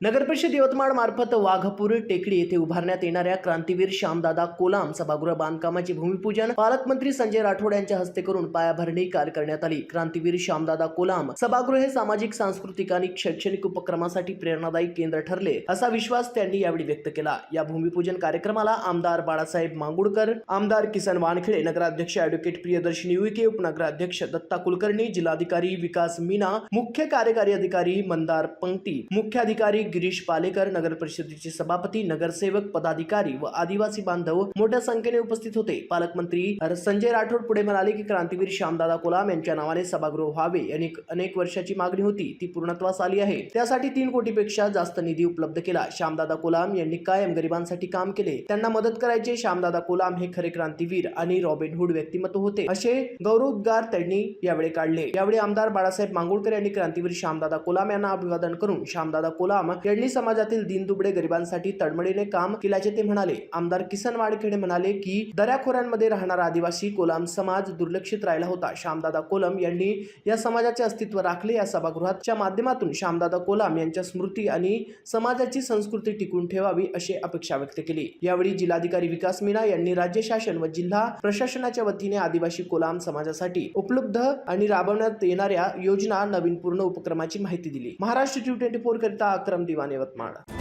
नगरपरिषद यवतमाळ मार्फत वाघपूर टेकडी येथे उभारण्यात येणाऱ्या क्रांतीवीर श्यामदादा कोलाम सभागृह बांधकामाचे भूमिपूजन पालकमंत्री संजय राठोड यांच्या हस्ते करून पायाभरणी काल करण्यात आली। क्रांतीवीर श्यामदादा कोलाम सभागृह हे सामाजिक, सांस्कृतिक आणि शैक्षणिक उपक्रमासाठी प्रेरणादायी केंद्र ठरले असा विश्वास त्यांनी यावेळी व्यक्त केला। या भूमिपूजन कार्यक्रमाला आमदार बाळासाहेब मांगुळकर, आमदार किसन वानखेडे, नगराध्यक्ष ॲडव्होकेट प्रियदर्शनी उईके, उपनगराध्यक्ष दत्ता कुलकर्णी, जिल्हाधिकारी विकास मीना, मुख्य कार्यकारी अधिकारी मंदार पंक्ती, मुख्याधिकारी गिरीश पालेकर, नगर परिषदेचे सभापती, नगरसेवक, पदाधिकारी व आदिवासी बांधव मोठ्या संख्येने उपस्थित होते। पालकमंत्री संजय राठोड पुढे म्हणाले की क्रांतीवीर श्यामदादा कोलाम यांच्या नावाने सभागृह व्हावे अनेक वर्षाची मागणी होती, ती पूर्णत्वास आली आहे। त्यासाठी 3 कोटीपेक्षा जास्त निधी उपलब्ध केला। श्यामदादा कोलाम यांनी कायम गरिबांसाठी काम केले, त्यांना मदत करायचे। श्यामदादा कोलाम हे खरे क्रांतीवीर आणि रॉबिनहूड व्यक्तिमत्व होते, असे गौरवोद्गार त्यांनी यावेळी काढले। यावेळी आमदार बाळासाहेब मांगुळकर यांनी क्रांतीवीर श्यामदादा कोलाम यांना अभिवादन करून श्यामदादा कोलाम यांनी समाजातील दीनदुबळे गरिबांसाठी तळमळीने काम केल्याचे ते म्हणाले। आमदार किसन वानखेडे म्हणाले की दऱ्याखोऱ्यांमध्ये राहणारा आदिवासी कोलाम समाज दुर्लक्षित राहिला होता। श्यामदादा कोलाम यांनी या समाजाचे अस्तित्व राखले। या सभागृहाच्या माध्यमातून श्यामदादा कोलाम यांच्या स्मृती आणि समाजाची संस्कृती टिकून ठेवावी अशी अपेक्षा व्यक्त केली। यावेळी जिल्हाधिकारी विकास मीना यांनी राज्य शासन व जिल्हा प्रशासनाच्या वतीने आदिवासी कोलाम समाजासाठी उपलब्ध आणि राबवण्यात येणाऱ्या योजना, नवीन पूर्ण उपक्रमाची माहिती दिली। महाराष्ट्र 24 करिता अक्रम दिवान, यवतमाळ।